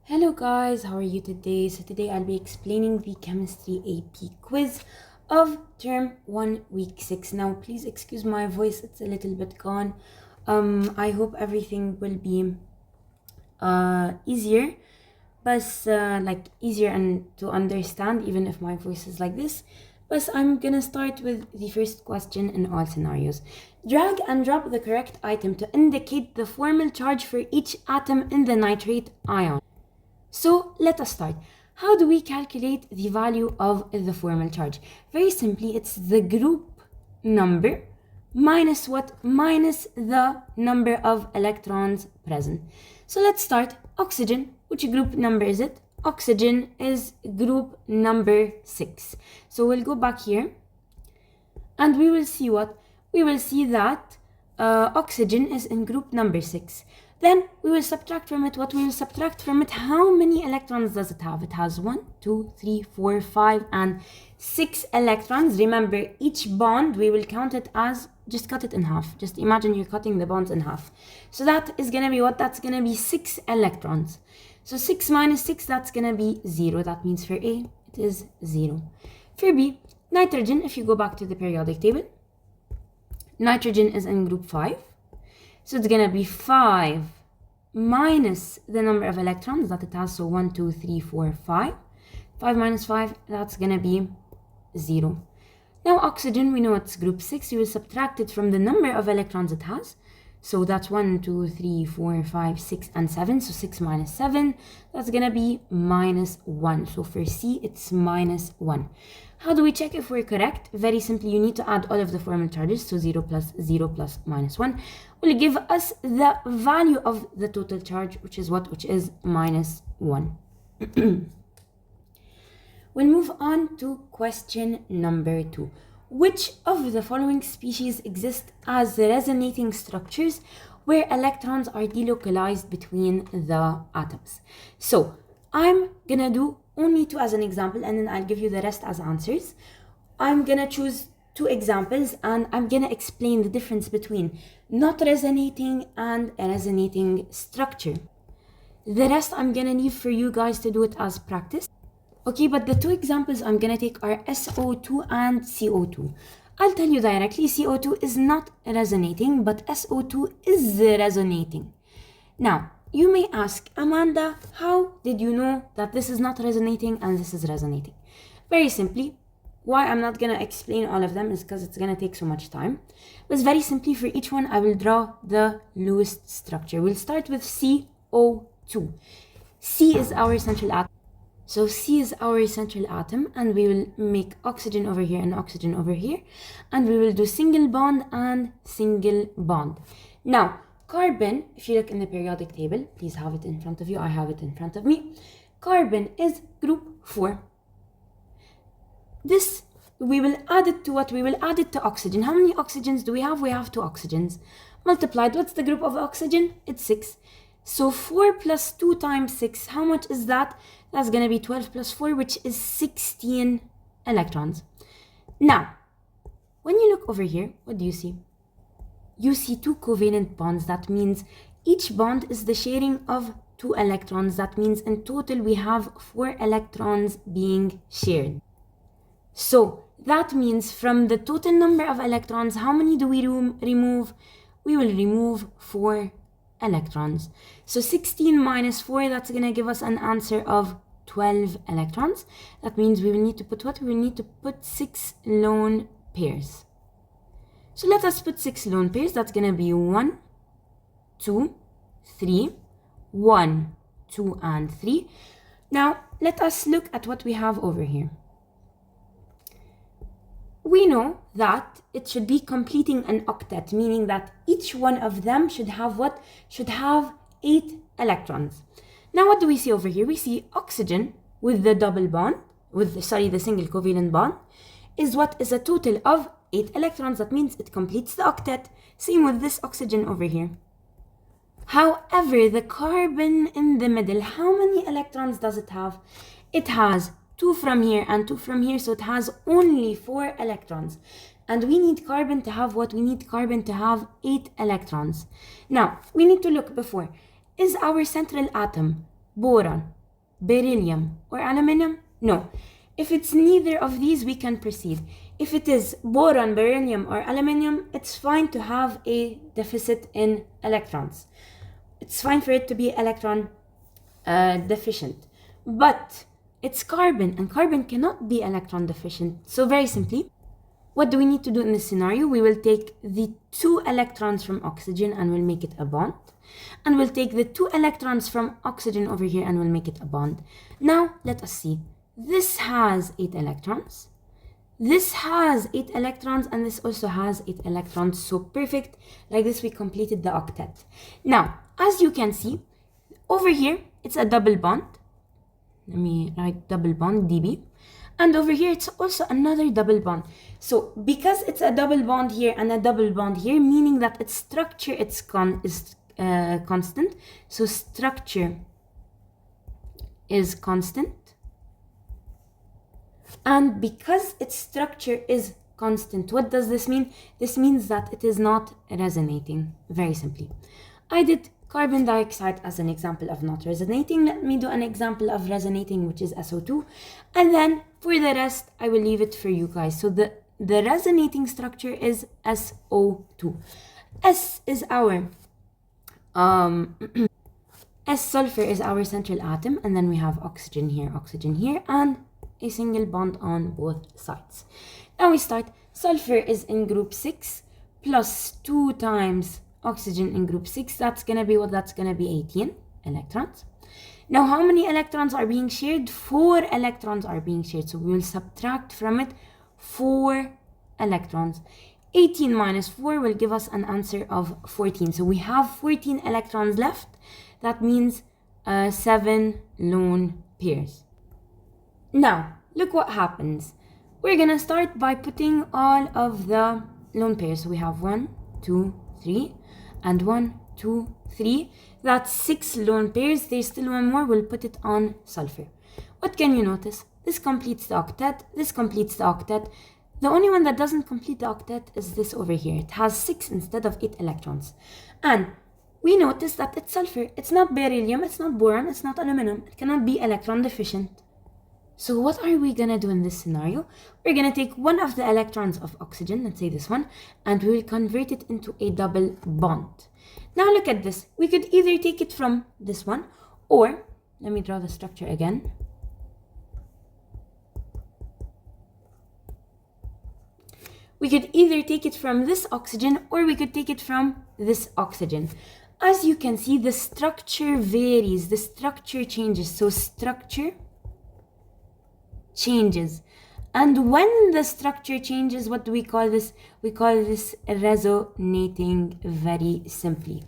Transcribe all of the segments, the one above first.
Hello guys, how are you today? So today I'll be explaining the chemistry AP quiz of term 1 week 6. Now please excuse my voice, it's a little bit gone. I hope everything will be easier, but easier and to understand even if my voice is like this. But I'm gonna start with the first question in all scenarios. Drag and drop the correct item to indicate the formal charge for each atom in the nitrate ion. So let us start. How do we calculate the value of the formal charge? Very simply, it's the group number minus what? Minus the number of electrons present. So let's start. Oxygen, which group number is it? Oxygen is group number 6. So we'll go back here and we will see what? We will see that oxygen is in group number 6. Then we will subtract from it what? We will subtract from it how many electrons does it have? It has 1, 2, 3, 4, 5, and 6 electrons. Remember, each bond, we will count it as, just cut it in half. Just imagine you're cutting the bonds in half. So that is going to be what? That's going to be 6 electrons. So 6 minus 6, that's going to be 0. That means for A, it is 0. For B, nitrogen, if you go back to the periodic table, nitrogen is in group 5. So it's going to be 5 minus the number of electrons that it has. So 1, 2, 3, 4, 5. 5 minus 5, that's going to be 0. Now oxygen, we know it's group 6. You will subtract it from the number of electrons it has. So that's 1, 2, 3, 4, 5, 6, and 7. So 6 minus 7, that's going to be minus 1. So for C, it's minus 1. How do we check if we're correct? Very simply, you need to add all of the formal charges. So 0 plus minus 1 will give us the value of the total charge, which is what? Which is minus 1. We'll move on to question number 2. Which of the following species exist as resonating structures where electrons are delocalized between the atoms? So I'm gonna do only 2 as an example, and then I'll give you the rest as answers. I'm gonna choose 2 examples, and I'm gonna explain the difference between not resonating and a resonating structure. The rest I'm gonna leave for you guys to do it as practice. Okay, but the 2 examples I'm gonna take are SO2 and CO2. I'll tell you directly, CO2 is not resonating, but SO2 is resonating. Now, you may ask, Amanda, how did you know that this is not resonating and this is resonating? Very simply, why I'm not gonna explain all of them is because it's gonna take so much time. But very simply, for each one, I will draw the Lewis structure. We'll start with CO2. C is our central atom. So C is our central atom, and we will make oxygen over here and oxygen over here, and we will do single bond and single bond. Now, carbon, if you look in the periodic table, please have it in front of you, I have it in front of me. Carbon is group 4. This, we will add it to what? We will add it to oxygen. How many oxygens do we have? We have 2 oxygens. Multiplied, what's the group of oxygen? It's 6. So 4 plus 2 times 6, how much is that? That's going to be 12 plus 4, which is 16 electrons. Now, when you look over here, what do you see? You see 2 covalent bonds. That means each bond is the sharing of 2 electrons. That means in total we have 4 electrons being shared. So that means from the total number of electrons, how many do we remove? We will remove 4 electrons. So 16 minus 4, that's going to give us an answer of 12 electrons. That means we will need to put what? We will need to put 6 lone pairs. So let us put 6 lone pairs. That's going to be 1, 2, 3, 1, 2, and 3. Now, let us look at what we have over here. We know that it should be completing an octet, meaning that each one of them should have what? Should have 8 electrons. Now, what do we see over here? We see oxygen with the double bond, the single covalent bond, is what? Is a total of 8 electrons. That means it completes the octet. Same with this oxygen over here. However, the carbon in the middle, how many electrons does it have? It has 2 from here and 2 from here, so it has only 4 electrons. And we need carbon to have what? We need carbon to have 8 electrons. Now, we need to look before. Is our central atom boron beryllium or aluminum? No. If it's neither of these, we can proceed. If it is boron, beryllium, or aluminum, it's fine to have a deficit in electrons. It's fine for it to be electron deficient. But it's carbon, and carbon cannot be electron deficient. So very simply, what do we need to do in this scenario? We will take the 2 electrons from oxygen and we'll make it a bond. And we'll take the 2 electrons from oxygen over here and we'll make it a bond. Now, let us see. This has 8 electrons. This has 8 electrons and this also has 8 electrons. So perfect. Like this, we completed the octet. Now, as you can see, over here, it's a double bond. Let me write double bond, DB. And over here, it's also another double bond. So because it's a double bond here and a double bond here, meaning that its structure is constant. So structure is constant. And because its structure is constant, what does this mean? This means that it is not resonating, very simply. I did carbon dioxide as an example of not resonating. Let me do an example of resonating, which is SO2. And then for the rest, I will leave it for you guys. So the resonating structure is SO2. S is our S sulfur is our central atom, and then we have oxygen here, and a single bond on both sides. Now we start. Sulfur is in group 6 plus 2 times oxygen in group 6. That's gonna be what? That's gonna be 18 electrons. Now how many electrons are being shared? 4 electrons are being shared. So we will subtract from it 4 electrons. 18 minus 4 will give us an answer of 14. So we have 14 electrons left. That means 7 lone pairs. Now, look what happens. We're gonna start by putting all of the lone pairs. So we have 1, 2, 3, and 1, 2, 3. That's 6 lone pairs. There's still one more. We'll put it on sulfur. What can you notice? This completes the octet. This completes the octet. The only one that doesn't complete the octet is this over here. It has 6 instead of 8 electrons. And we notice that it's sulfur. It's not beryllium, it's not boron, it's not aluminum. It cannot be electron deficient. So what are we gonna do in this scenario? We're gonna take one of the electrons of oxygen, let's say this one, and we will convert it into a double bond. Now look at this. We could either take it from this one, or, let me draw the structure again. We could either take it from this oxygen, or we could take it from this oxygen. As you can see, the structure varies, the structure changes. So structure changes. And when the structure changes, what do we call this? We call this resonating, very simply.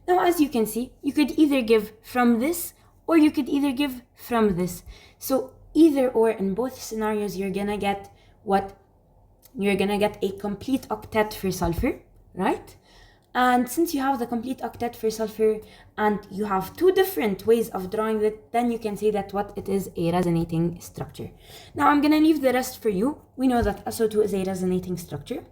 Now, as you can see, you could either give from this, or you could either give from this. So either or, in both scenarios, you're gonna get what? You're gonna get a complete octet for sulfur, right? And since you have the complete octet for sulfur and you have 2 different ways of drawing it, then you can say that what it is, a resonating structure. Now I'm gonna leave the rest for you. We know that SO2 is a resonating structure.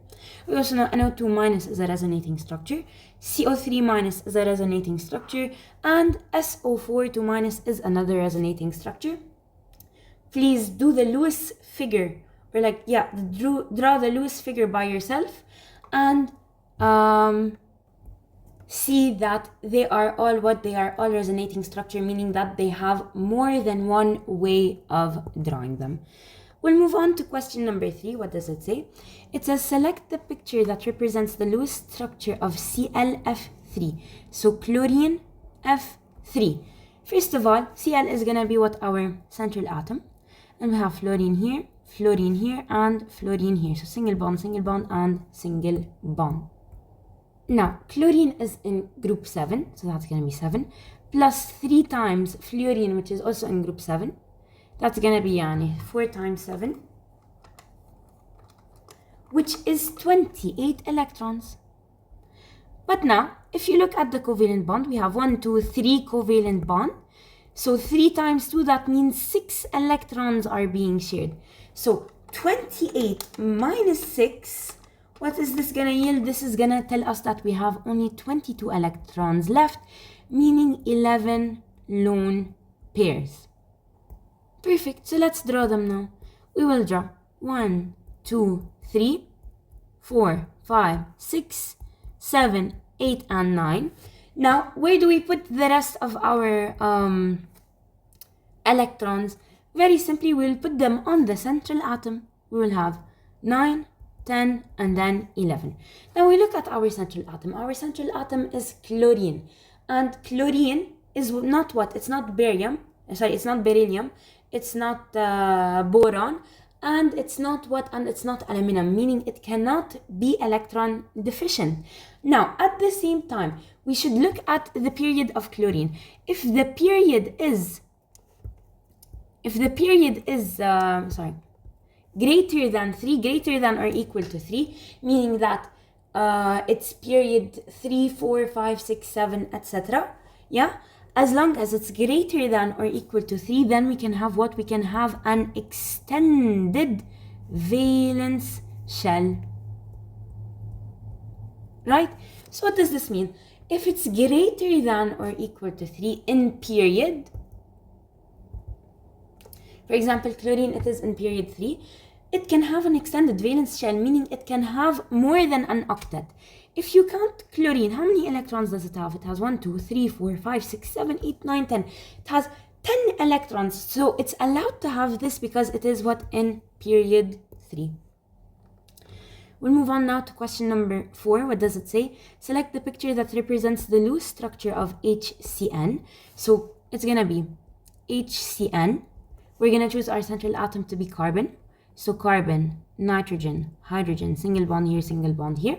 We also know NO2 minus is a resonating structure. CO3 minus is a resonating structure. And SO4 2 minus is another resonating structure. Please do the Lewis figure, or draw the Lewis figure by yourself, and see that they are all what? They are all resonating structure, meaning that they have more than one way of drawing them. We'll move on to question number 3. What does it say? It says select the picture that represents the Lewis structure of ClF3. So chlorine F3. First of all, Cl is gonna be what? Our central atom. And we have fluorine here, and fluorine here. So single bond, and single bond. Now, chlorine is in group 7, so that's going to be 7, plus 3 times fluorine, which is also in group 7. That's going to be 4 times 7, which is 28 electrons. But now, if you look at the covalent bond, we have 1, 2, 3 covalent bond. So 3 times 2, that means 6 electrons are being shared. So 28 minus 6, what is this gonna yield? This is gonna tell us that we have only 22 electrons left, meaning 11 lone pairs. Perfect. So let's draw them now. We will draw 1, 2, 3, 4, 5, 6, 7, 8, and 9. Now, where do we put the rest of our electrons? Very simply, we'll put them on the central atom. We will have 9, 10, and then 11. Now we look at our central atom. Our central atom is chlorine. And chlorine is not what? It's not barium. Sorry, it's not beryllium. It's not boron. And it's not what? And it's not aluminum, meaning it cannot be electron deficient. Now, at the same time, we should look at the period of chlorine. If the period is greater than 3, greater than or equal to 3, meaning that it's period 3, 4, 5, 6, 7, etc. Yeah? As long as it's greater than or equal to 3, then we can have what? We can have an extended valence shell. Right? So what does this mean? If it's greater than or equal to 3 in period, for example, chlorine, it is in period 3, it can have an extended valence shell, meaning it can have more than an octet. If you count chlorine, how many electrons does it have? It has 1, 2, 3, 4, 5, 6, 7, 8, 9, 10. It has 10 electrons. So it's allowed to have this because it is what? In period 3. We'll move on now to question number 4. What does it say? Select the picture that represents the loose structure of HCN. So it's going to be HCN. We're going to choose our central atom to be carbon. So carbon, nitrogen, hydrogen, single bond here, single bond here.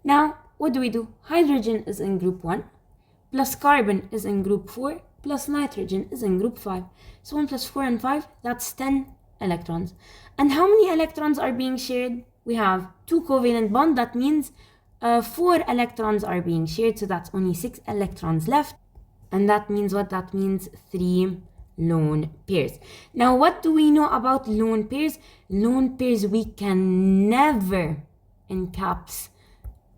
Now, what do? Hydrogen is in group 1, plus carbon is in group 4, plus nitrogen is in group 5. So 1 plus 4 and 5, that's 10 electrons. And how many electrons are being shared? We have 2 covalent bonds. That means 4 electrons are being shared. So that's only 6 electrons left. And that means what? That means 3 lone pairs. Now, what do we know about lone pairs? Lone pairs, we can never, in caps,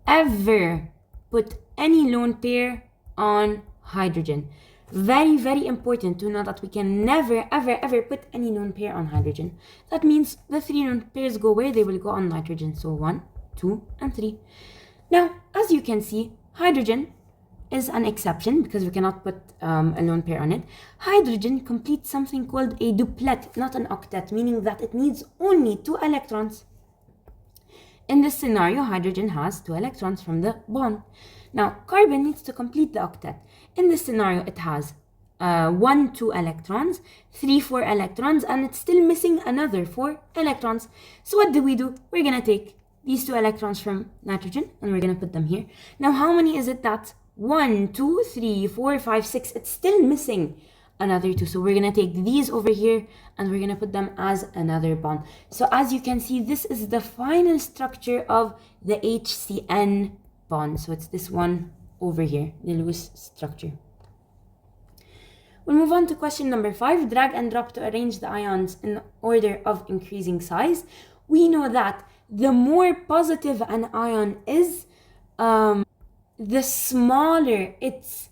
ever put any lone pair on hydrogen. Very, very important to know that we can never, ever, ever put any lone pair on hydrogen. That means the 3 lone pairs go where? They will go on nitrogen. So 1, 2, and 3. Now, as you can see, hydrogen is an exception because we cannot put a lone pair on it. Hydrogen completes something called a duplet, not an octet, meaning that it needs only 2 electrons. In this scenario, hydrogen has 2 electrons from the bond. Now, carbon needs to complete the octet. In this scenario, it has 1, 2 electrons, 3, 4 electrons, and it's still missing another 4 electrons. So what do? We're going to take these 2 electrons from nitrogen, and we're going to put them here. Now, how many is it? That's 1, 2, 3, 4, 5, 6. It's still missing another 2. So we're going to take these over here and we're going to put them as another bond. So as you can see, this is the final structure of the HCN bond. So it's this one over here, the loose structure. We'll move on to question number 5. Drag and drop to arrange the ions in order of increasing size. We know that the more positive an ion is, the smaller its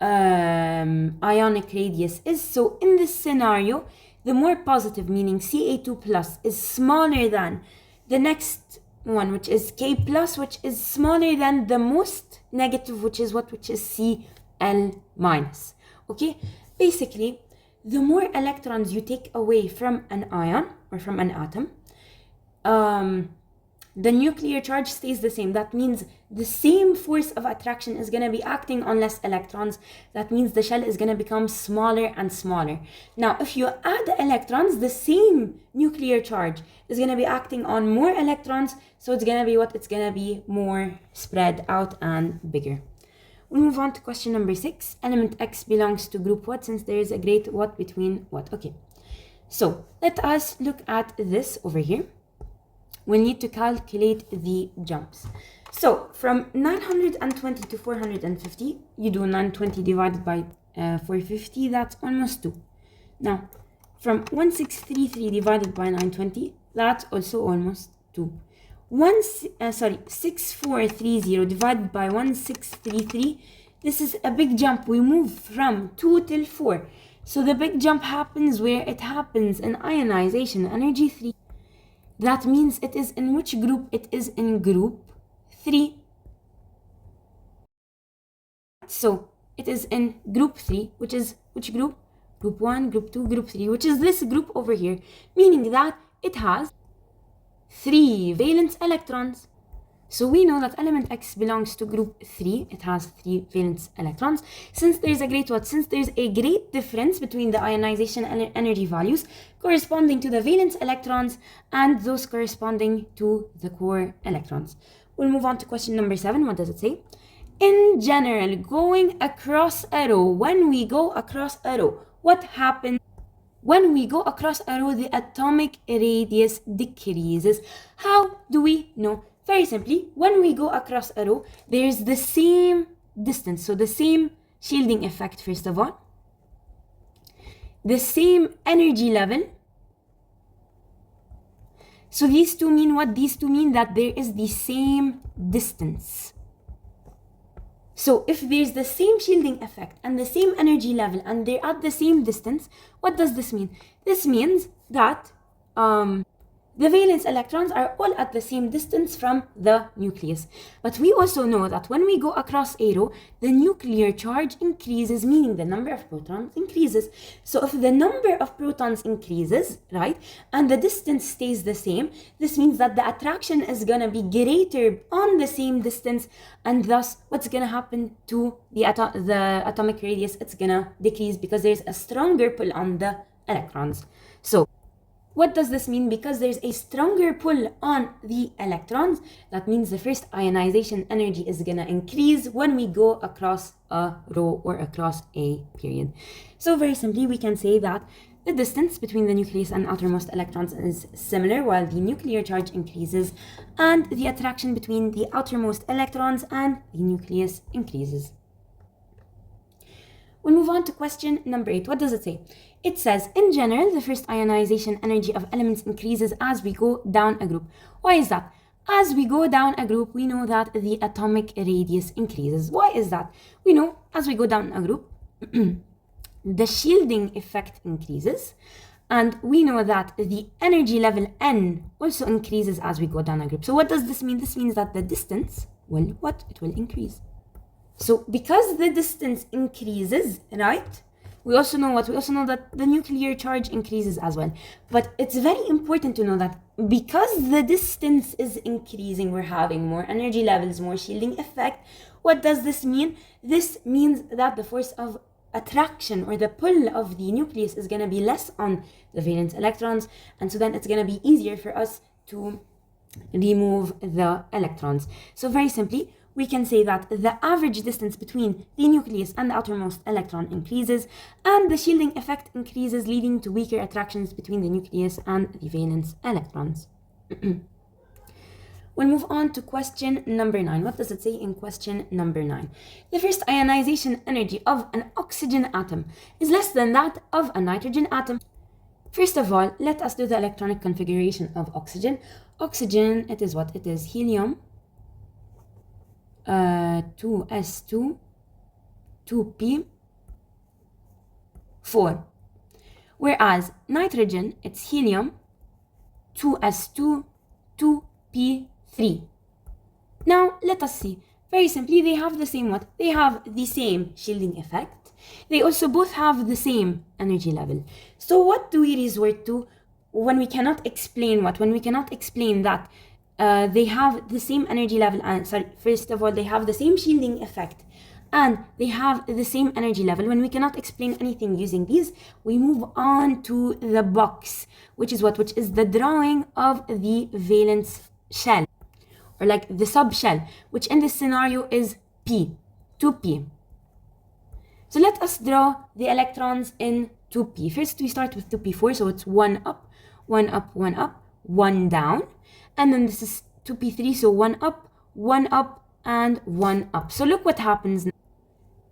ionic radius is. So in this scenario, the more positive, meaning Ca2 plus, is smaller than the next one, which is K plus, which is smaller than the most negative, which is what? Which is Cl minus. Okay? Basically, the more electrons you take away from an ion or from an atom, the nuclear charge stays the same. That means the same force of attraction is going to be acting on less electrons. That means the shell is going to become smaller and smaller. Now, if you add electrons, the same nuclear charge is going to be acting on more electrons. So it's going to be what? It's going to be more spread out and bigger. We'll move on to question number 6. Element X belongs to group what, since there is a great what between what? Okay. So let us look at this over here. We need to calculate the jumps. So from 920 to 450, you do 920 divided by 450, that's almost 2. Now, from 1633 divided by 920, that's also almost 2. 6430 divided by 1633, This is a big jump. We move from 2 till 4. So the big jump happens where it happens in ionization energy 3. That means it is in which group? It is in group 3. So it is in group 3, which is which group? Group 1, group 2, group 3, which is this group over here, meaning that it has 3 valence electrons. So we know that element X belongs to group 3. It has 3 valence electrons. Since there's a great difference between the ionization energy values corresponding to the valence electrons and those corresponding to the core electrons. We'll move on to question number 7. What does it say? In general, going across a row, when we go across a row, what happens? When we go across a row, the atomic radius decreases. How do we know? Very simply, when we go across a row, there's the same distance. So the same shielding effect, first of all. The same energy level. So these two mean what? These two mean that there is the same distance. So if there's the same shielding effect and the same energy level and they're at the same distance, what does this mean? This means that the valence electrons are all at the same distance from the nucleus. But we also know that when we go across a row, the nuclear charge increases, meaning the number of protons increases. So if the number of protons increases, right, and the distance stays the same, this means that the attraction is going to be greater on the same distance, and thus what's going to happen to the atomic radius? It's going to decrease because there's a stronger pull on the electrons. So what does this mean? Because there's a stronger pull on the electrons, that means the first ionization energy is going to increase when we go across a row or across a period. So very simply, we can say that the distance between the nucleus and outermost electrons is similar while the nuclear charge increases, and the attraction between the outermost electrons and the nucleus increases. We'll move on to question number 8. What does it say? It says, in general, the first ionization energy of elements increases as we go down a group. Why is that? As we go down a group, we know that the atomic radius increases. Why is that? We know as we go down a group, the shielding effect increases. And we know that the energy level N also increases as we go down a group. So what does this mean? This means that the distance will what? It will increase. So because the distance increases, right? We also know what? We also know that the nuclear charge increases as well. But it's very important to know that because the distance is increasing, we're having more energy levels, more shielding effect. What does this mean? This means that the force of attraction or the pull of the nucleus is going to be less on the valence electrons. And so then it's going to be easier for us to remove the electrons. So very simply, we can say that the average distance between the nucleus and the outermost electron increases, and the shielding effect increases, leading to weaker attractions between the nucleus and the valence electrons. We'll move on to question number 9. What does it say in question number 9? The first ionization energy of an oxygen atom is less than that of a nitrogen atom. First of all, let us do the electronic configuration of oxygen. Oxygen, it is what? It is helium, 2s2, 2p, 4. Whereas nitrogen, it's helium, 2s2, 2p3. Now let us see. Very simply, they have the same what? They have the same shielding effect. They also both have the same energy level. So what do we resort to when we cannot explain what? When we cannot explain that they have the same energy level, and first of all, they have the same shielding effect and they have the same energy level. When we cannot explain anything using these, we move on to the box, which is what? Which is the drawing of the valence shell, or like the subshell, which in this scenario is P, 2p. So let us draw the electrons in 2p. First, we start with 2p4, so it's 1 up, 1 up, 1 up, 1 down. And then this is 2p3, so 1 up, and 1 up. So look what happens now.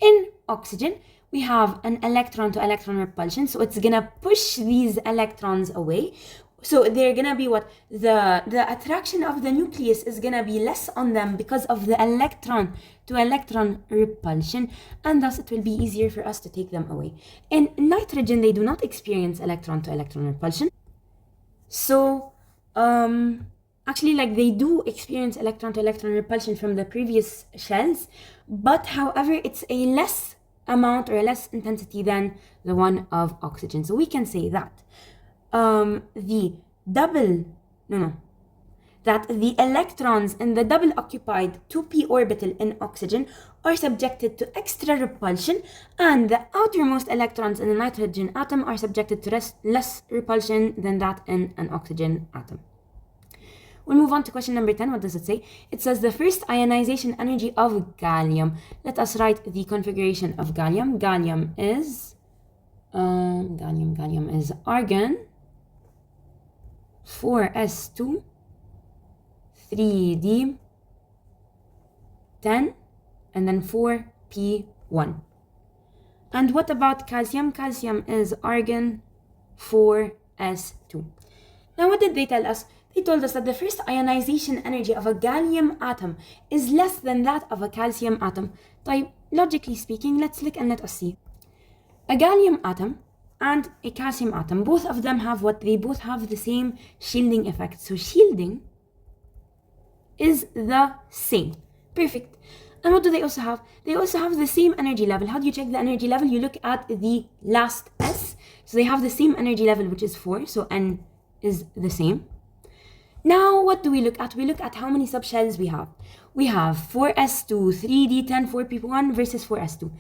In oxygen, we have an electron to electron repulsion, so it's gonna push these electrons away. So they're gonna be what? The attraction of the nucleus is gonna be less on them because of the electron to electron repulsion, and thus it will be easier for us to take them away. In nitrogen, they do not experience electron to electron repulsion. So actually, like, they do experience electron to electron repulsion from the previous shells, but however, it's a less amount or a less intensity than the one of oxygen. So we can say that that the electrons in the double occupied 2p orbital in oxygen are subjected to extra repulsion, and the outermost electrons in the nitrogen atom are subjected to less repulsion than that in an oxygen atom. We'll move on to question number 10. What does it say? It says the first ionization energy of gallium. Let us write the configuration of gallium. Gallium is argon 4s2 3d 10 and then 4p1. And what about calcium? Calcium is argon 4s2. Now what did they tell us? They told us that the first ionization energy of a gallium atom is less than that of a calcium atom. Logically speaking, let's look and let us see. A gallium atom and a calcium atom, both of them have what? They both have the same shielding effect. So shielding is the same. Perfect. And what do they also have? They also have the same energy level. How do you check the energy level? You look at the last S. So they have the same energy level, which is 4. So N is the same. Now, what do we look at? We look at how many subshells we have. We have 4s2, 3d10, 4p1 versus 4s2.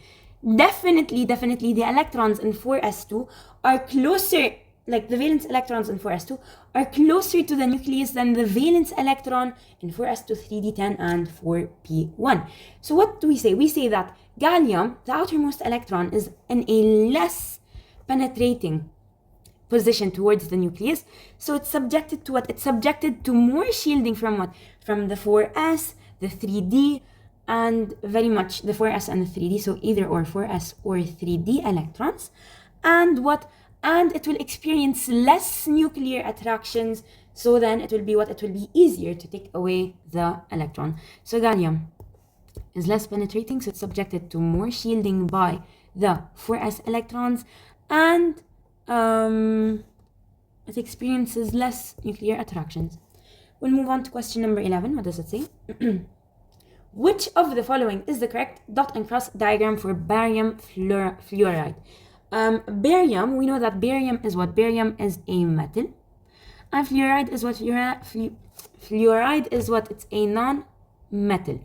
Definitely, the electrons in 4s2 are closer, like the valence electrons in 4s2 are closer to the nucleus than the valence electron in 4s2, 3d10, and 4p1. So what do we say? We say that gallium, the outermost electron, is in a less penetrating position towards the nucleus, so it's subjected to what? It's subjected to more shielding from what? From the 4s, the 3d, and very much the 4s and the 3d, so either or 4s or 3d electrons. And what? And it will experience less nuclear attractions, so then it will be what? It will be easier to take away the electron. So gallium is less penetrating, so it's subjected to more shielding by the 4s electrons, and it experiences less nuclear attractions. We'll move on to question number 11. What does it say? Which of the following is the correct dot and cross diagram for barium fluoride? Barium, we know that barium is what? Barium is a metal. And fluoride is what? Fluoride is what? It's a non-metal.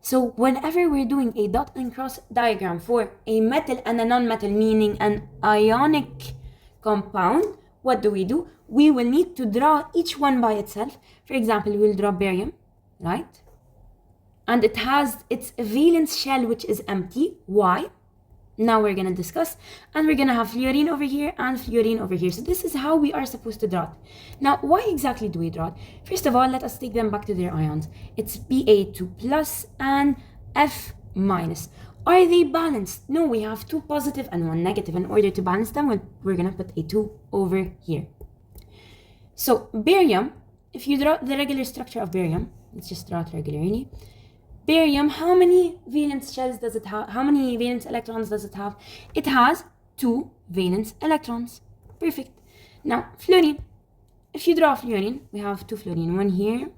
So whenever we're doing a dot and cross diagram for a metal and a non-metal, meaning an ionic compound, what do? We will need to draw each one by itself. For example, we'll draw barium, right? And it has its valence shell, which is empty. Why? Now we're going to discuss. And we're going to have fluorine over here and fluorine over here. So this is how we are supposed to draw it. Now, why exactly do we draw it? First of all, let us take them back to their ions. It's Ba2 plus and F minus. Are they balanced? No, we have 2 positive and 1 negative. In order to balance them, we're going to put a 2 over here. So barium, if you draw the regular structure of barium, let's just draw it regularly. Barium, how many valence shells does it have? How many valence electrons does it have? It has 2 valence electrons. Perfect. Now, fluorine. If you draw fluorine, we have 2 fluorine, 1 here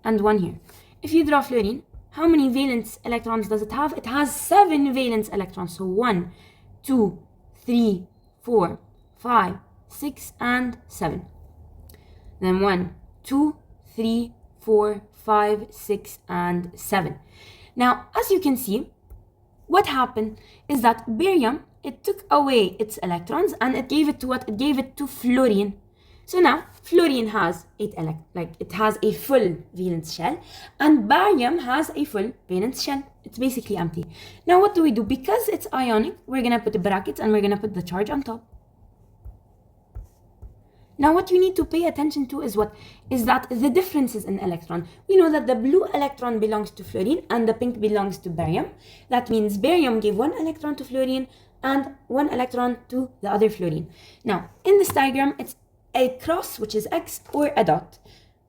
and 1 here. If you draw fluorine, how many valence electrons does it have? It has 7 valence electrons. So 1, 2, 3, 4, 5, 6, and 7. Then 1, 2, 3, 4, 5, 6, and 7. Now, as you can see, what happened is that barium, it took away its electrons and it gave it to what? It gave it to fluorine. So now, fluorine has it has a full valence shell, and barium has a full valence shell. It's basically empty. Now, what do? Because it's ionic, we're gonna put the brackets and we're gonna put the charge on top. Now, what you need to pay attention to is what? Is that the differences in electron. We know that the blue electron belongs to fluorine and the pink belongs to barium. That means barium gave 1 electron to fluorine and 1 electron to the other fluorine. Now, in this diagram, it's a cross, which is X, or a dot.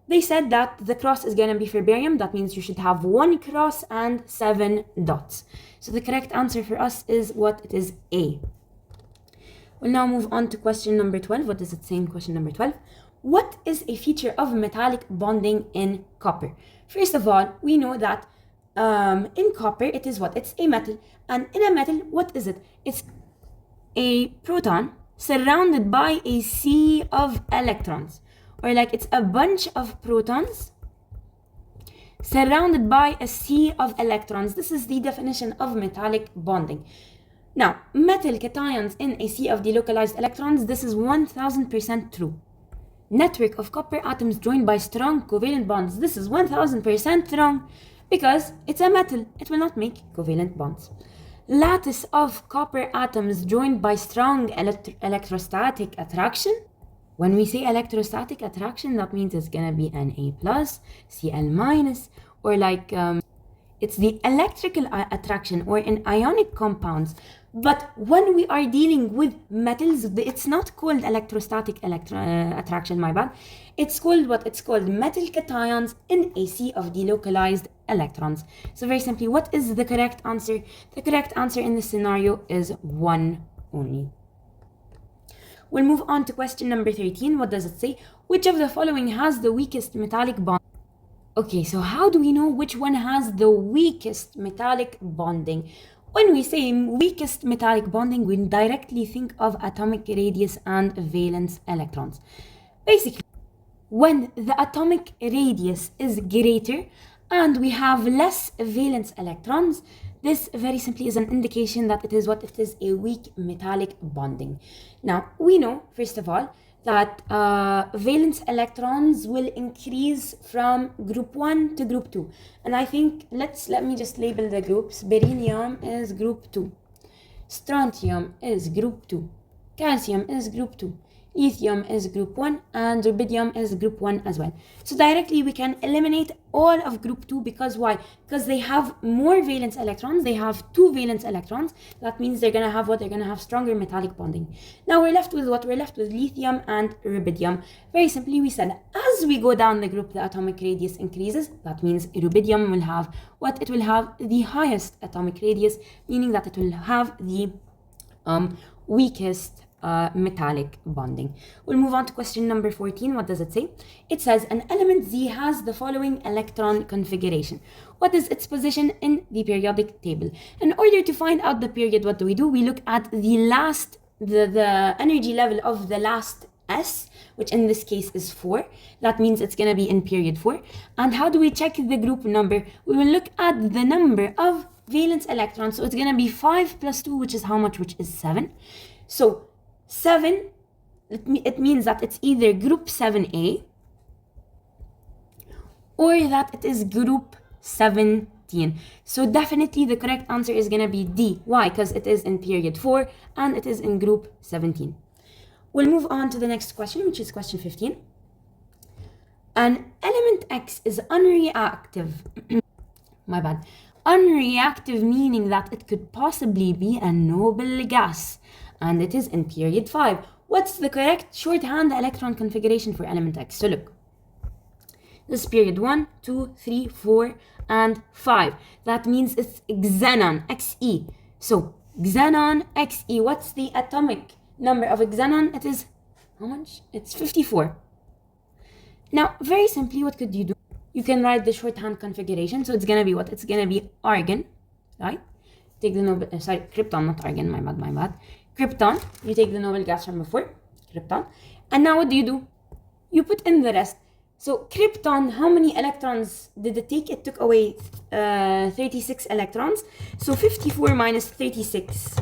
They said that the cross is going to be for barium. That means you should have 1 cross and 7 dots. So the correct answer for us is what? It is A. We'll now move on to question number 12. What does it say in question number 12? What is a feature of metallic bonding in copper? First of all, we know that in copper, it is what? It's a metal. And in a metal, what is it? It's a proton surrounded by a sea of electrons. Or like it's a bunch of protons surrounded by a sea of electrons. This is the definition of metallic bonding. Now, metal cations in a sea of delocalized electrons, this is 1000% true. Network of copper atoms joined by strong covalent bonds. This is 1000% wrong because it's a metal. It will not make covalent bonds. Lattice of copper atoms joined by strong electrostatic attraction. When we say electrostatic attraction, that means it's going to be Na+, Cl-, or like it's the electrical attraction, or in ionic compounds. But when we are dealing with metals, it's not called electrostatic attraction, my bad. It's called what? It's called metal cations in a sea of delocalized electrons. So very simply, what is the correct answer? The correct answer in this scenario is 1 only. We'll move on to question number 13. What does it say? Which of the following has the weakest metallic bond? Okay, so how do we know which one has the weakest metallic bonding? When we say weakest metallic bonding, we directly think of atomic radius and valence electrons. Basically, when the atomic radius is greater and we have less valence electrons, this very simply is an indication that it is what? It is a weak metallic bonding. Now, we know, first of all, that valence electrons will increase from group 1 to group 2. And I think, let me just label the groups. Beryllium is group 2. Strontium is group 2. Calcium is group 2. Lithium is group 1, and rubidium is group 1 as well. So directly we can eliminate all of group 2 because why? Because they have more valence electrons. They have 2 valence electrons. That means they're going to have what? They're going to have stronger metallic bonding. Now we're left with what? We're left with lithium and rubidium. Very simply, we said as we go down the group, the atomic radius increases. That means rubidium will have what? It will have the highest atomic radius, meaning that it will have the weakest metallic bonding. We'll move on to question number 14. What does it say? It says an element Z has the following electron configuration. What is its position in the periodic table? In order to find out the period, what do? We look at the last, the energy level of the last S, which in this case is 4. That means it's going to be in period 4. And how do we check the group number? We will look at the number of valence electrons. So it's going to be 5 plus 2, which is how much? Which is 7. So 7, it means that it's either group 7A or that it is group 17. So definitely the correct answer is going to be D. Why? Because it is in period 4 and it is in group 17. We'll move on to the next question, which is question 15. An element X is unreactive. My bad. Unreactive meaning that it could possibly be a noble gas. And it is in period 5. What's the correct shorthand electron configuration for element X? So look, this is period 1, 2, 3, 4, and 5. That means it's xenon, Xe. So xenon, Xe. What's the atomic number of xenon? It is, how much? It's 54. Now, very simply, what could you do? You can write the shorthand configuration. So it's going to be what? It's going to be argon, right? Take the noble, krypton, not argon, my bad. Krypton, you take the noble gas from before, krypton. And now what do? You put in the rest. So krypton, how many electrons did it take? It took away 36 electrons. So 54 minus 36.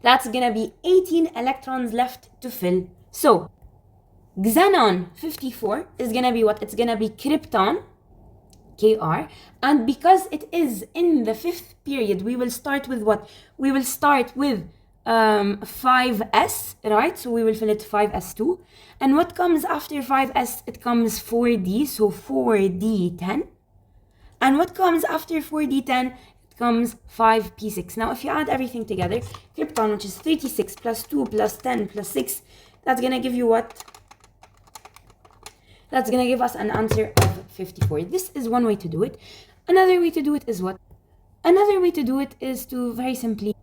That's gonna be 18 electrons left to fill. So xenon 54 is gonna be what? It's gonna be krypton, Kr. And because it is in the 5th period, we will start with what? We will start with 5s, right? So we will fill it 5s2. And what comes after 5s? It comes 4d, so 4d10. And what comes after 4d10? It comes 5p6. Now, if you add everything together, krypton, which is 36 plus 2 plus 10 plus 6, that's going to give you what? That's going to give us an answer of 54. This is one way to do it. Another way to do it is what? Another way to do it is to very simply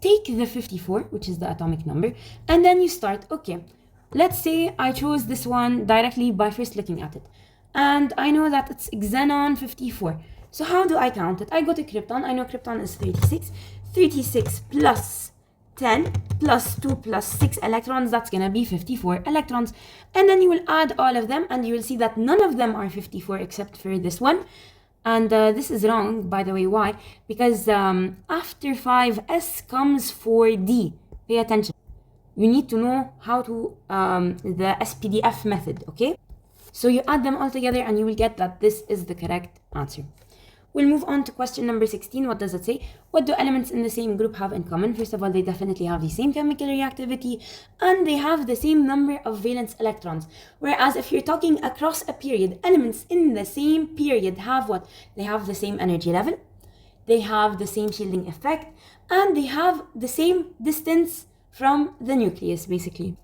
take the 54, which is the atomic number, and then you start, okay, let's say I chose this one directly by first looking at it. And I know that it's xenon 54. So how do I count it? I go to krypton. I know krypton is 36. 36 plus 10 plus 2 plus 6 electrons, that's going to be 54 electrons. And then you will add all of them, and you will see that none of them are 54 except for this one. And this is wrong, by the way. Why? Because after 5s comes 4d. Pay attention. You need to know how to, the SPDF method, okay? So you add them all together and you will get that this is the correct answer. We'll move on to question number 16. What does it say? What do elements in the same group have in common? First of all, they definitely have the same chemical reactivity and they have the same number of valence electrons. Whereas if you're talking across a period, elements in the same period have what? They have the same energy level, they have the same shielding effect, and they have the same distance from the nucleus, basically.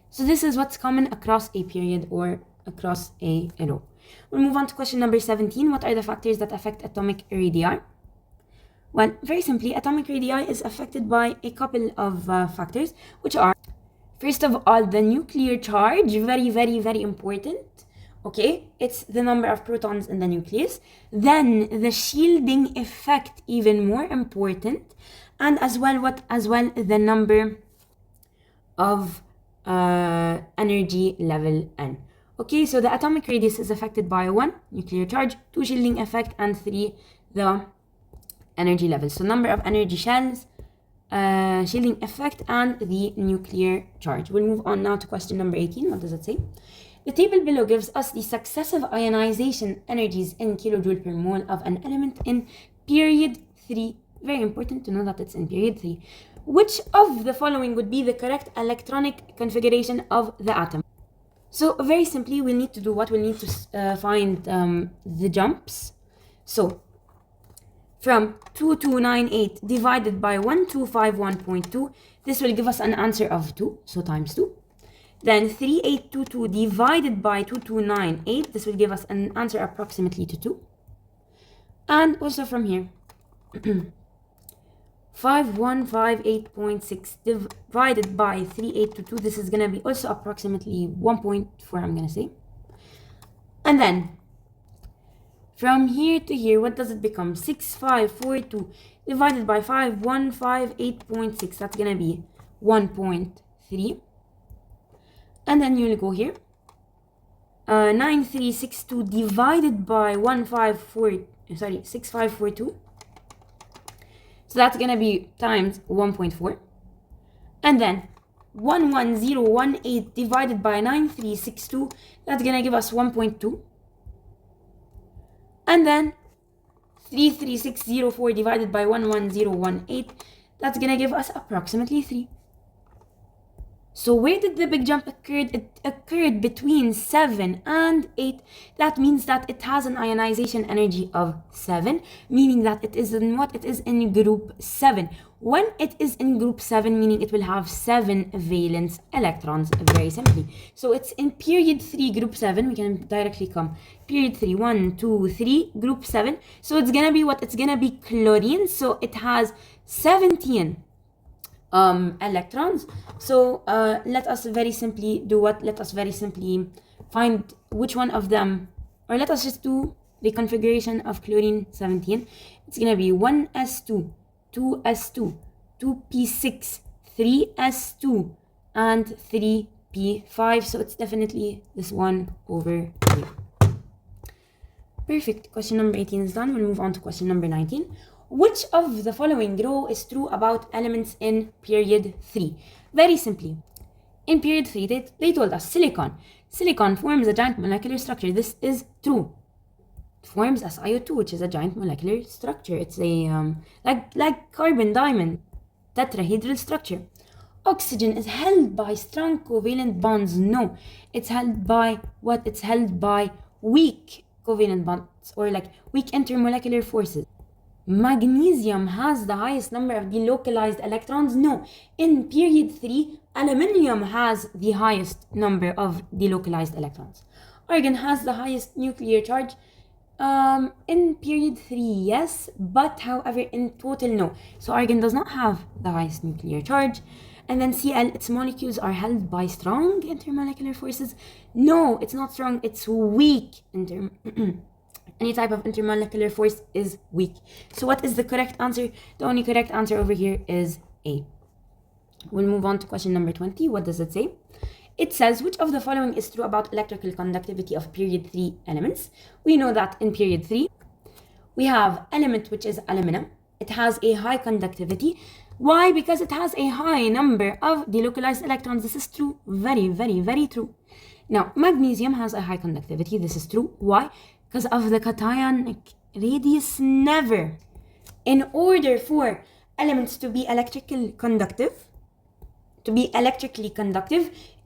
So this is what's common across a period or across a row. We'll move on to question number 17. What are the factors that affect atomic radii? Well, very simply, atomic radii is affected by a couple of factors, which are, first of all, the nuclear charge, very, very, very important. Okay, it's the number of protons in the nucleus. Then the shielding effect, even more important. And as well, the number of energy level N. Okay, so the atomic radius is affected by 1, nuclear charge, 2, shielding effect, and 3, the energy level. So number of energy shells, shielding effect, and the nuclear charge. We'll move on now to question number 18. What does it say? The table below gives us the successive ionization energies in kilojoule per mole of an element in period 3. Very important to know that it's in period 3. Which of the following would be the correct electronic configuration of the atom? So very simply, we need to do what? We need to find the jumps. So from 2298 divided by 1251.2, this will give us an answer of 2, so times 2. Then 3822 divided by 2298, this will give us an answer approximately to 2. And also from here, 5158.6 divided by 3822, this is going to be also approximately 1.4, I'm going to say. And then from here to here, what does it become? 6542 divided by 5158.6, that's going to be 1.3. And then you'll go here, 9362 divided by 6542. So that's going to be times 1.4. And then 11018 divided by 9362, that's going to give us 1.2. And then 33604 divided by 11018, that's going to give us approximately 3. So where did the big jump occur? It occurred between 7 and 8. That means that it has an ionization energy of 7, meaning that it is in what? It is in group 7. When it is in group 7, meaning it will have 7 valence electrons, very simply. So it's in period 3, group 7. We can directly come. Period 3, 1, 2, 3, group 7. So it's going to be what? It's going to be chlorine. So it has 17 electrons. So let us very simply do what? Let us very simply find which one of them, or let us just do the configuration of chlorine 17. It's going to be 1s2, 2s2, 2p6, 3s2, and 3p5. So it's definitely this one over here. Perfect. Question number 18 is done. We'll move on to question number 19. Which of the following row is true about elements in period 3? Very simply, in period 3, they told us silicon. Silicon forms a giant molecular structure. This is true. It forms SiO2, which is a giant molecular structure. It's a like carbon diamond tetrahedral structure. Oxygen is held by strong covalent bonds. No, it's held by what? It's held by weak covalent bonds, or like weak intermolecular forces. magnesium has the highest number of delocalized electrons? No. In period 3, aluminium has the highest number of delocalized electrons. Argon has the highest nuclear charge. In period 3, yes, but however in total, no. So argon does not have the highest nuclear charge. And then Cl, its molecules are held by strong intermolecular forces. No, it's not strong, it's weak. Any type of intermolecular force is weak. So what is the correct answer? The only correct answer over here is A. We'll move on to question number 20. What does it say? It says, which of the following is true about electrical conductivity of period 3 elements? We know that in period 3, we have element which is aluminum. It has a high conductivity. Why? Because it has a high number of delocalized electrons. This is true. Very, very, very true. Now, magnesium has a high conductivity. This is true. Why? Because of the cationic radius. Never. In order for elements to be electrically conductive,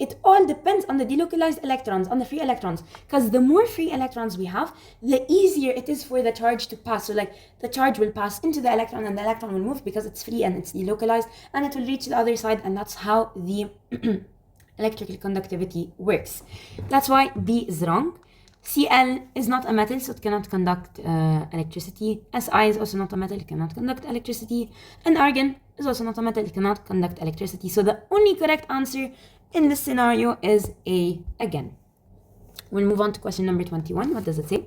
it all depends on the delocalized electrons, on the free electrons. Because the more free electrons we have, the easier it is for the charge to pass. So like the charge will pass into the electron and the electron will move because it's free and it's delocalized, and it will reach the other side, and that's how the electrical conductivity works. That's why B is wrong. Cl is not a metal, so it cannot conduct electricity. Si is also not a metal, it cannot conduct electricity. And argon is also not a metal, it cannot conduct electricity. So the only correct answer in this scenario is A again. We'll move on to question number 21. What does it say?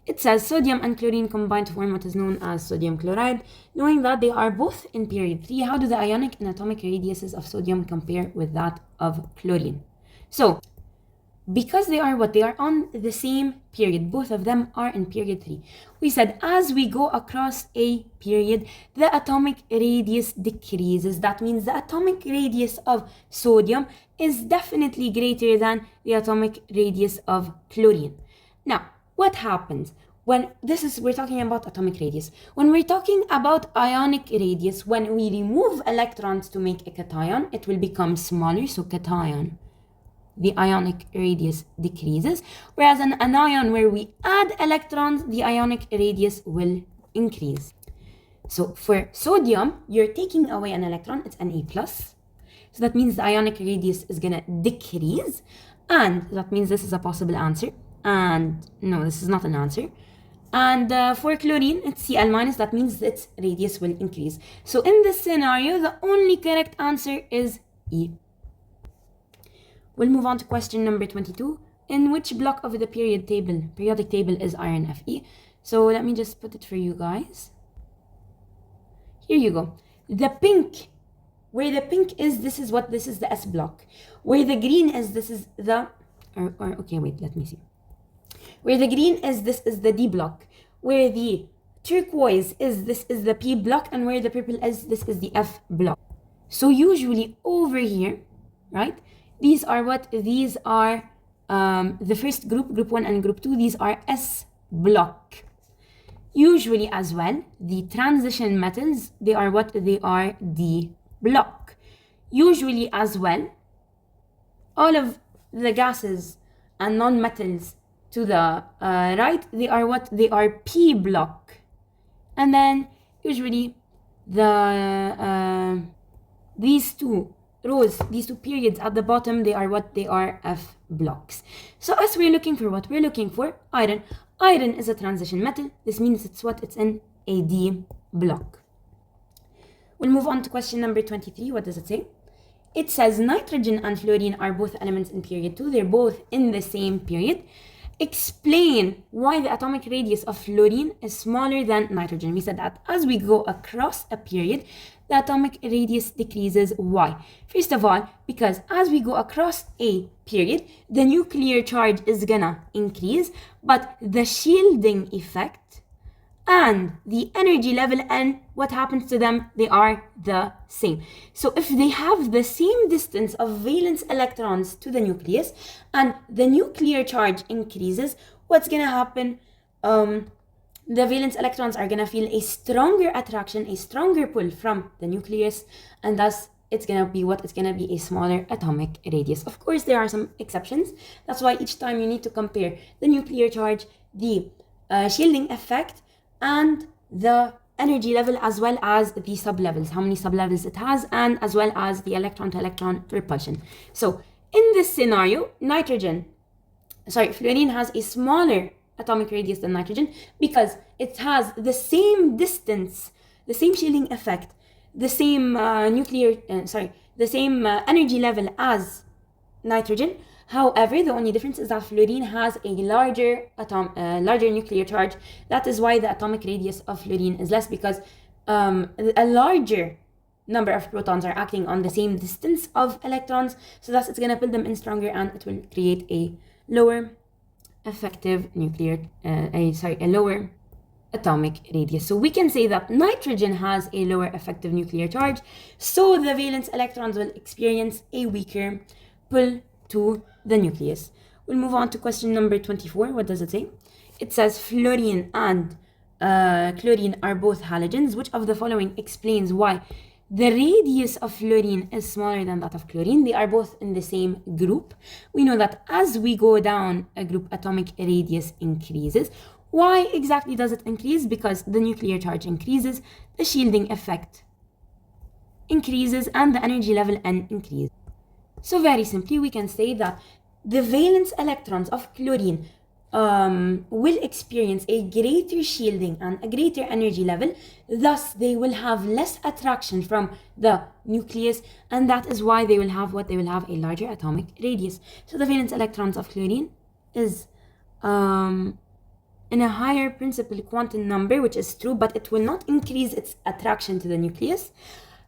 It says sodium and chlorine combine to form what is known as sodium chloride. Knowing that they are both in period 3, how do the ionic and atomic radiuses of sodium compare with that of chlorine? So, because they are what? They are on the same period. Both of them are in period 3. We said as we go across a period, the atomic radius decreases. That means the atomic radius of sodium is definitely greater than the atomic radius of chlorine. Now, what happens? We're talking about atomic radius. When we're talking about ionic radius, when we remove electrons to make a cation, it will become smaller, so cation. The ionic radius decreases, whereas an anion where we add electrons, the ionic radius will increase. So for sodium, you're taking away an electron, it's an Na+. So that means the ionic radius is gonna decrease, and that means this is a possible answer. And no, this is not an answer. And for chlorine, it's Cl-, that means its radius will increase. So in this scenario, the only correct answer is E. We'll move on to question number 22. In which block of the periodic table is iron Fe? So let me just put it for you guys. Here you go. The pink, where the pink is, this is the S block. Where the green is, this is the, okay, wait, let me see. Where the green is, this is the D block. Where the turquoise is, this is the P block. And where the purple is, this is the F block. So usually over here, right? These are what? These are the first group, group 1 and group 2. These are S block. Usually as well, the transition metals, they are what? They are D block. Usually as well, all of the gases and non-metals to the right, they are what? They are P block. And then usually the these two rows, these two periods at the bottom, they are what? They are F blocks. So as we're looking for what? We're looking for iron. Iron is a transition metal. This means it's what? It's an AD block. We'll move on to question number 23. What does it say? It says nitrogen and fluorine are both elements in period 2. They're both in the same period. Explain why the atomic radius of fluorine is smaller than nitrogen. We said that as we go across a period, the atomic radius decreases. Why? First of all, because as we go across a period, the nuclear charge is gonna increase, but the shielding effect and the energy level and what happens to them, they are the same. So if they have the same distance of valence electrons to the nucleus and the nuclear charge increases, what's gonna happen? The valence electrons are gonna feel a stronger attraction, a stronger pull from the nucleus, and thus it's gonna be what? It's gonna be a smaller atomic radius. Of course, there are some exceptions. That's why each time you need to compare the nuclear charge, the shielding effect, and the energy level as well as the sublevels, how many sublevels it has, and as well as the electron-to-electron repulsion. So in this scenario, fluorine has a smaller atomic radius than nitrogen because it has the same distance, the same shielding effect, the same energy level as nitrogen. However, the only difference is that fluorine has a larger nuclear charge. That is why the atomic radius of fluorine is less, because a larger number of protons are acting on the same distance of electrons. So thus it's going to pull them in stronger, and it will create a lower effective a lower atomic radius. So we can say that nitrogen has a lower effective nuclear charge, so the valence electrons will experience a weaker pull to the nucleus. We'll move on to question number 24. What does it say? It says fluorine and chlorine are both halogens. Which of the following explains why the radius of fluorine is smaller than that of chlorine? They are both in the same group. We know that as we go down a group, atomic radius increases. Why exactly does it increase? Because the nuclear charge increases, the shielding effect increases, and the energy level N increases. So very simply, we can say that the valence electrons of chlorine will experience a greater shielding and a greater energy level. Thus, they will have less attraction from the nucleus, and that is why they will have a larger atomic radius. So the valence electrons of chlorine is in a higher principal quantum number, which is true, but it will not increase its attraction to the nucleus.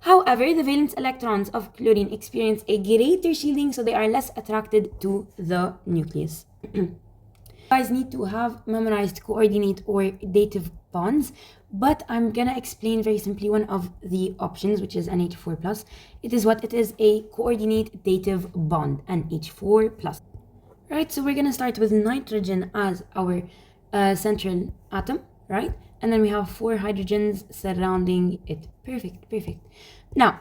However, the valence electrons of chlorine experience a greater shielding, so they are less attracted to the nucleus. You guys need to have memorized coordinate or dative bonds, but I'm gonna explain very simply one of the options, which is NH4+. It is a coordinate dative bond, NH4+. Right, so we're gonna start with nitrogen as our central atom, right? And then we have 4 hydrogens surrounding it. Perfect. Now,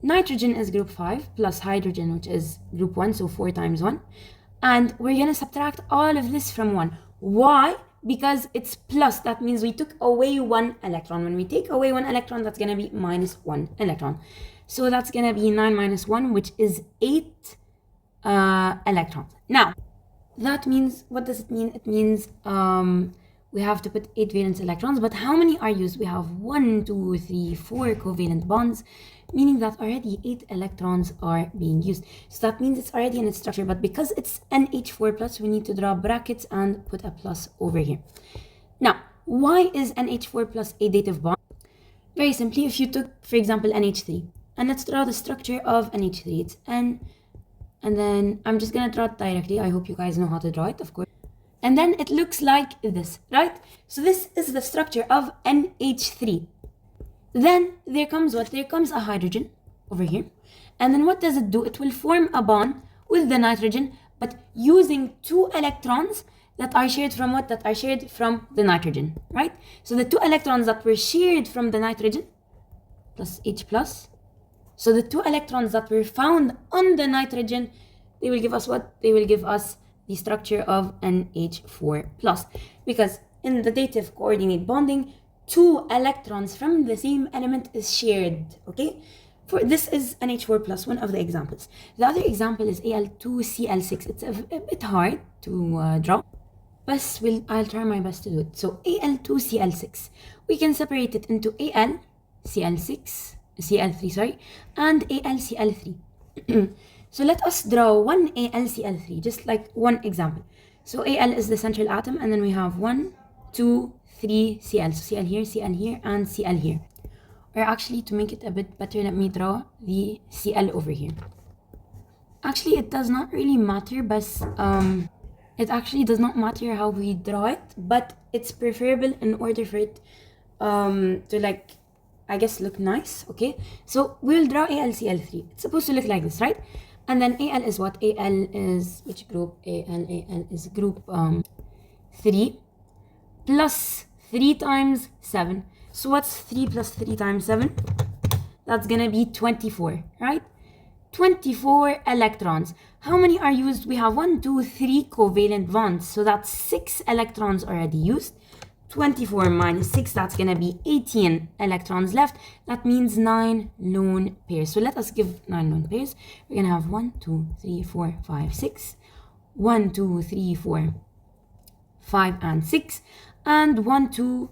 nitrogen is group 5 plus hydrogen, which is group 1, so 4 times 1. And we're going to subtract all of this from 1. Why? Because it's plus. That means we took away 1 electron. When we take away 1 electron, that's going to be minus 1 electron. So that's going to be 9 minus 1, which is 8 electrons. Now, that means, what does it mean? It means we have to put 8 valence electrons, but how many are used? We have 1, 2, 3, 4 covalent bonds, meaning that already 8 electrons are being used. So that means it's already in its structure, but because it's NH4+, we need to draw brackets and put a plus over here. Now, why is NH4+ a dative bond? Very simply, if you took, for example, NH3, and let's draw the structure of NH3. It's N, and then I'm just gonna draw it directly. I hope you guys know how to draw it, of course. And then it looks like this, right? So this is the structure of NH3. Then there comes what? There comes a hydrogen over here. And then what does it do? It will form a bond with the nitrogen, but using 2 electrons that are shared from what? That are shared from the nitrogen, right? So the 2 electrons that were shared from the nitrogen, plus H+. So the 2 electrons that were found on the nitrogen, they will give us what? They will give us the structure of NH4+, because in the dative coordinate bonding, 2 electrons from the same element is shared, okay? For this is NH4+, one of the examples. The other example is Al2Cl6. It's a bit hard to draw, but I'll try my best to do it. So Al2Cl6, we can separate it into Cl3, and AlCl3. So let us draw one AlCl3, just like one example. So Al is the central atom, and then we have 1, 2, 3 Cl. So Cl here, and Cl here. Or actually, to make it a bit better, let me draw the Cl over here. Actually, it does not really matter, but it actually does not matter how we draw it, but it's preferable in order for it to, like, I guess, look nice, okay? So we'll draw AlCl3. It's supposed to look like this, right? And then Al is what? Al is which group? Al is group 3 plus 3 times 7. So what's 3 plus 3 times 7? That's gonna be 24, right? 24 electrons. How many are used? We have 1, 2, 3 covalent bonds. So that's 6 electrons already used. 24 minus 6, that's going to be 18 electrons left. That means 9 lone pairs. So let us give 9 lone pairs. We're going to have 1, 2, 3, 4, 5, 6. 1, 2, 3, 4, 5, and 6. And 1, 2,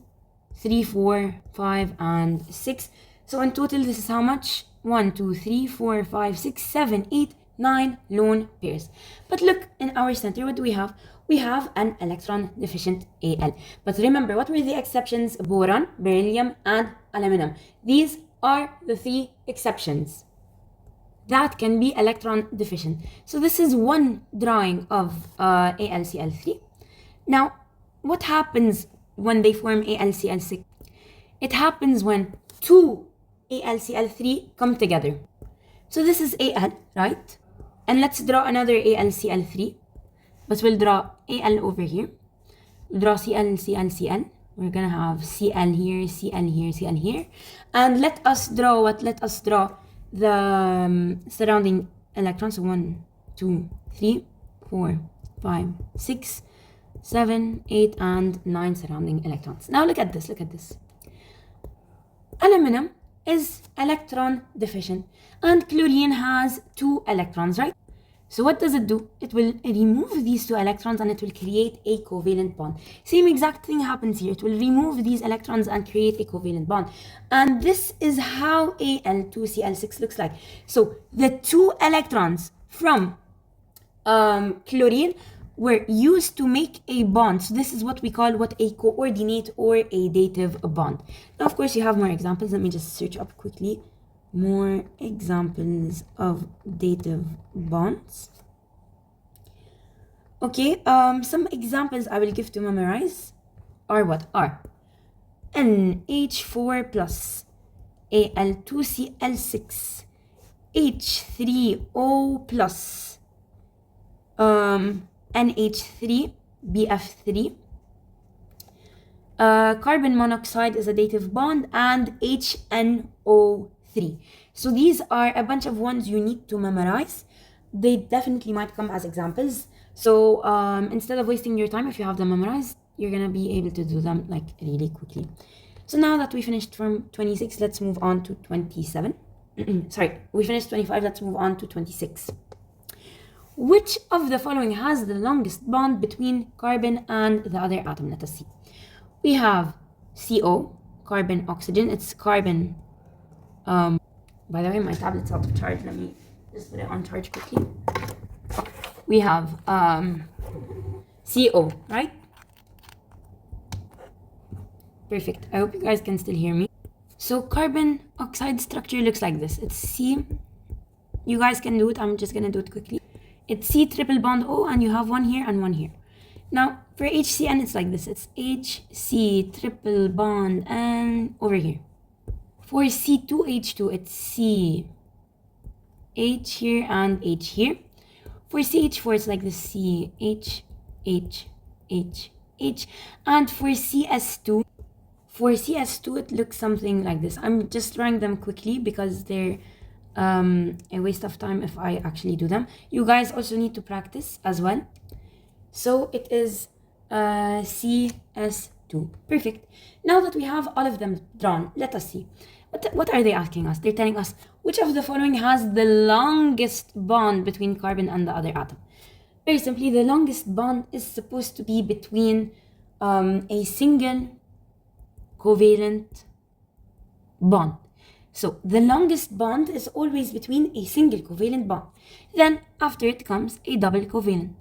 3, 4, 5, and 6. So in total, this is how much? 1, 2, 3, 4, 5, 6, 7, 8, 9 lone pairs. But look, in our center, what do we have? We have an electron deficient Al. But remember, what were the exceptions? Boron, beryllium, and aluminum. These are the 3 exceptions that can be electron deficient. So this is one drawing of AlCl3. Now, what happens when they form AlCl6? It happens when 2 AlCl3 come together. So this is Al, right? And let's draw another AlCl3. But we'll draw Al over here. We'll draw Cl, Cl, Cl. We're gonna have Cl here, Cl here, Cl here. And let us draw what? Let us draw the surrounding electrons. So 1, 2, 3, 4, 5, 6, 7, 8, and 9 surrounding electrons. Now look at this, look at this. Aluminum is electron deficient, and chlorine has 2 electrons, right? So what does it do? It will remove these 2 electrons and it will create a covalent bond. Same exact thing happens here. It will remove these electrons and create a covalent bond. And this is how Al2Cl6 looks like. So the 2 electrons from chlorine were used to make a bond. So this is what we call a coordinate or a dative bond. Now, of course, you have more examples. Let me just search up quickly. More examples of dative bonds. Okay, some examples I will give to memorize are what? Are NH4 plus Al2Cl6 H3O plus NH3 BF3. Carbon monoxide is a dative bond, and HNO3. So these are a bunch of ones you need to memorize. They definitely might come as examples. So instead of wasting your time, if you have them memorized, you're gonna be able to do them like really quickly. So now that we finished from 26, let's move on to 27. Sorry, we finished 25, let's move on to 26. Which of the following has the longest bond between carbon and the other atom? Let us see. We have CO, carbon, oxygen. It's carbon. By the way, my tablet's out of charge. Let me just put it on charge quickly. We have CO, right? Perfect. I hope you guys can still hear me. So carbon oxide structure looks like this. It's C. You guys can do it. I'm just gonna do it quickly. It's C triple bond O, and you have one here and one here. Now for HCN, it's like this. It's HC triple bond and over here. For C2H2, it's C, H here and H here. For CH4, it's like this, C, H, H, H, H. And for CS2, it looks something like this. I'm just drawing them quickly because they're a waste of time if I actually do them. You guys also need to practice as well. So it is CS2. Perfect. Now that we have all of them drawn, let us see. What are they asking us? They're telling us which of the following has the longest bond between carbon and the other atom. Very simply, the longest bond is supposed to be between a single covalent bond. So the longest bond is always between a single covalent bond. Then after it comes a double covalent.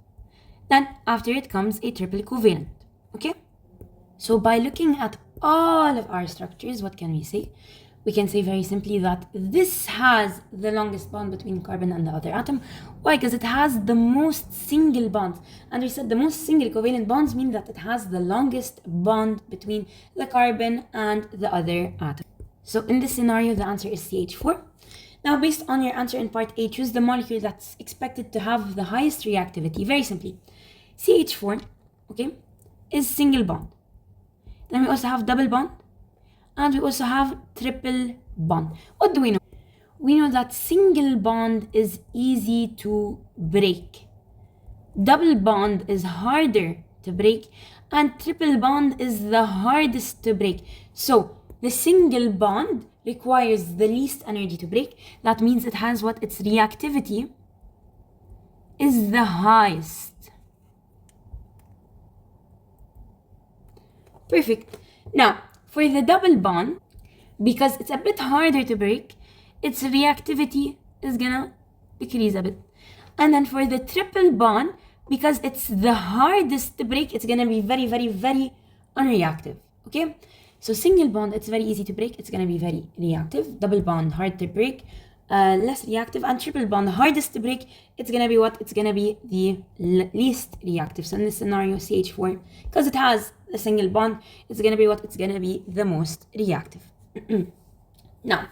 Then after it comes a triple covalent. Okay? So by looking at all of our structures, what can we say? We can say very simply that this has the longest bond between carbon and the other atom. Why? Because it has the most single bonds. And we said the most single covalent bonds mean that it has the longest bond between the carbon and the other atom. So in this scenario, the answer is CH4. Now, based on your answer in part A, choose the molecule that's expected to have the highest reactivity. Very simply, CH4, okay, is single bond. Then we also have double bond. And we also have triple bond. What do we know? We know that single bond is easy to break. Double bond is harder to break. and triple bond is the hardest to break. So the single bond requires the least energy to break. That means it has what? Its reactivity is the highest. Perfect. Now, for the double bond, because it's a bit harder to break, its reactivity is gonna decrease a bit. And then for the triple bond, because it's the hardest to break, it's gonna be very, very, very unreactive. Okay? So single bond, it's very easy to break. It's gonna be very reactive. Double bond, hard to break, less reactive. And triple bond, hardest to break, it's gonna be what? It's gonna be the least reactive. So in this scenario, CH4, because it has a single bond, it's gonna be what? It's gonna be the most reactive. Now,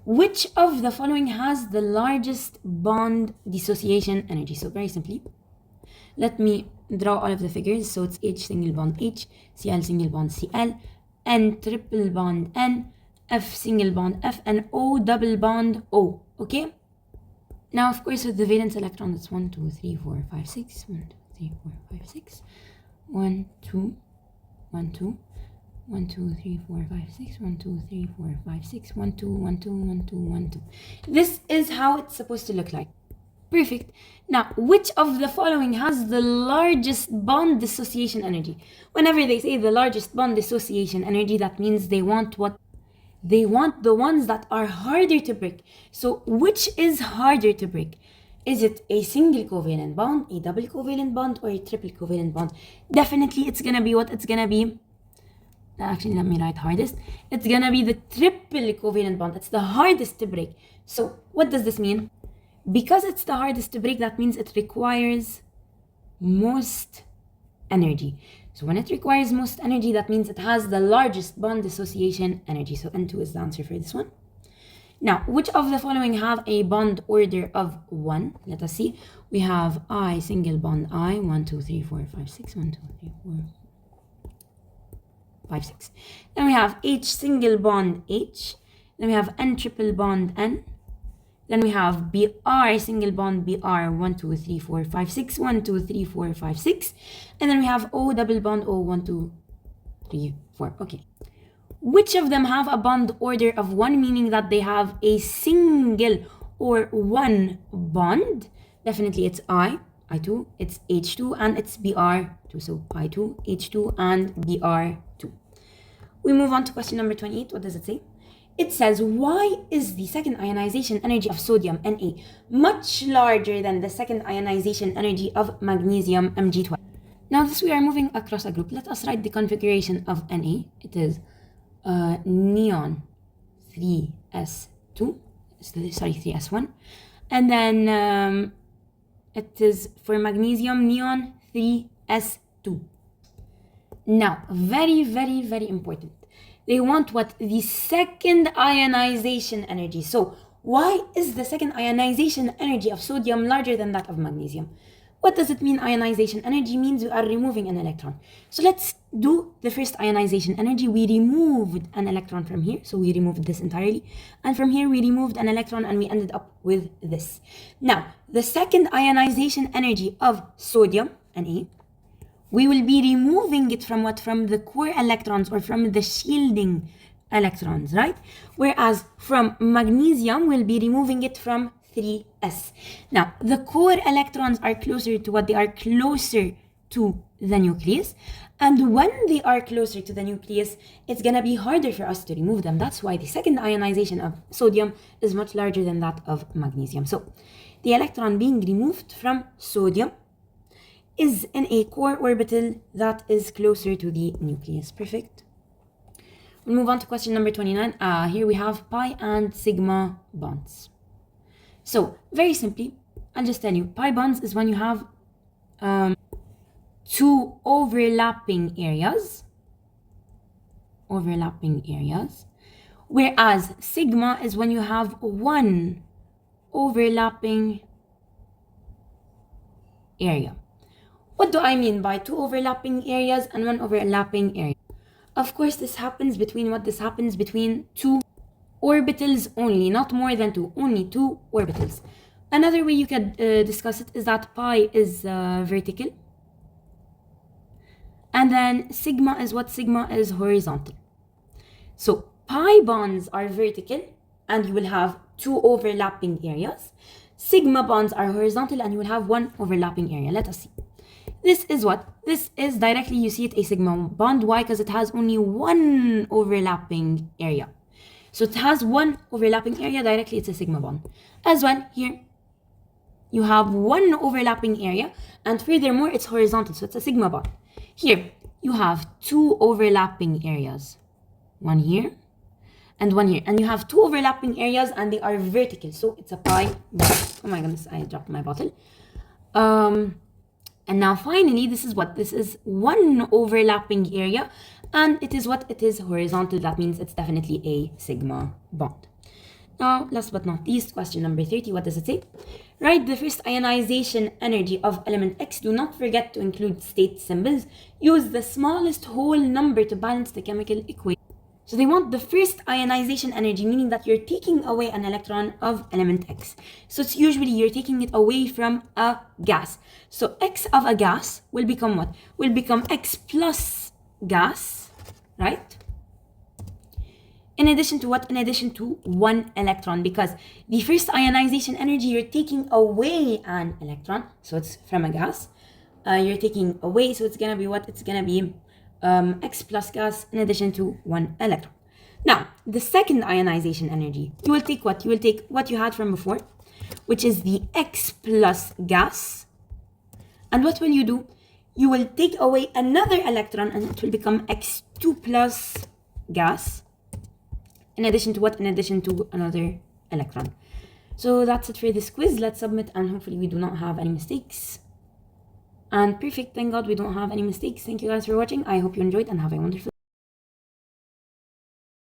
which of the following has the largest bond dissociation energy? So very simply, let me draw all of the figures. So it's H single bond H, Cl single bond Cl, N triple bond N, F single bond F, and O double bond O. Okay? Now, of course, with the valence electron, it's 1, 2, 3, 4, 5, 6. 1, 2, 3, 4, 5, 6. 1, 2, 1, 2. 1, 2, 3, 4, 5, 6. 1, 2, 3, 4, 5, 6. 1, 2, 1, 2, 1, 2, 1, 2. This is how it's supposed to look like. Perfect. Now, which of the following has the largest bond dissociation energy? Whenever they say the largest bond dissociation energy, that means they want what? They want the ones that are harder to break. So which is harder to break? Is it a single covalent bond, a double covalent bond, or a triple covalent bond? Definitely it's gonna be what? It's gonna be, actually let me write hardest. It's gonna be the triple covalent bond. It's the hardest to break. So what does this mean? Because it's the hardest to break, that means it requires most energy. So when it requires most energy, that means it has the largest bond dissociation energy. So N2 is the answer for this one. Now, which of the following have a bond order of 1? Let us see. We have I single bond I, 1, 2, 3, 4, 5, 6, 1, 2, 3, 4, 5, 6. Then we have H single bond H. Then we have N triple bond N. Then we have Br single bond Br, 1, 2, 3, 4, 5, 6, 1, 2, 3, 4, 5, 6. And then we have O double bond O, 1, 2, 3, 4. Okay. Which of them have a bond order of 1, meaning that they have a single or one bond? Definitely it's I2, it's H2, and it's Br2. So I2, H2, and Br2. We move on to question number 28. What does it say? It says, why is the second ionization energy of sodium, Na, much larger than the second ionization energy of magnesium, Mg12? Now this we are moving across a group. Let us write the configuration of Na. It is neon 3s2, sorry, 3s1. And then it is for magnesium neon 3s2. Now, very, very, very important. They want what? The second ionization energy. So why is the second ionization energy of sodium larger than that of magnesium? What does it mean? Ionization energy means we are removing an electron. So let's do the first ionization energy. We removed an electron from here. So we removed this entirely. And from here we removed an electron and we ended up with this. Now, the second ionization energy of sodium, Na, we will be removing it from what? From the core electrons or from the shielding electrons, right? Whereas from magnesium, we'll be removing it from 3s. Now, the core electrons are closer to what? They are closer to the nucleus. And when they are closer to the nucleus, it's going to be harder for us to remove them. That's why the second ionization of sodium is much larger than that of magnesium. So the electron being removed from sodium is in a core orbital that is closer to the nucleus. Perfect. We'll move on to question number 29. Here we have pi and sigma bonds. So very simply, I'll just tell you, pi bonds is when you have two overlapping areas, whereas sigma is when you have one overlapping area. What do I mean by two overlapping areas and one overlapping area? Of course, this happens between two orbitals only, not more than two, only two orbitals. Another way you could discuss it is that pi is vertical And then sigma is what? Sigma is horizontal. So pi bonds are vertical, and you will have 2 overlapping areas. Sigma bonds are horizontal, and you will have 1 overlapping area. Let us see. This is what? This is directly, you see it, a sigma bond. Why? Because it has only 1 overlapping area. So it has 1 overlapping area, directly it's a sigma bond. As well, here, you have 1 overlapping area, and furthermore, it's horizontal, so it's a sigma bond. Here, you have 2 overlapping areas. 1 here, and 1 here. And you have 2 overlapping areas, and they are vertical, so it's a pi bond. Oh my goodness, I dropped my bottle. And now finally, this is what? This is 1 overlapping area, and it is what? It is horizontal. That means it's definitely a sigma bond. Now, last but not least, question number 30, what does it say? Write the first ionization energy of element X. Do not forget to include state symbols. Use the smallest whole number to balance the chemical equation. So they want the first ionization energy, meaning that you're taking away an electron of element X. So it's usually you're taking it away from a gas. So X of a gas will become what? Will become X plus gas, right? In addition to what? In addition to 1 electron, because the first ionization energy, you're taking away an electron. So it's from a gas. You're taking away, so it's going to be what? It's going to be X plus gas in addition to 1 electron. Now, the second ionization energy, you will take what? You will take what you had from before, which is the X plus gas. And what will you do? You will take away another electron, and it will become X2 plus gas. In addition to what? In addition to another electron. So that's it for this quiz. Let's submit, and hopefully we do not have any mistakes. And perfect, thank God we don't have any mistakes. Thank you guys for watching. I hope you enjoyed, and have a wonderful day.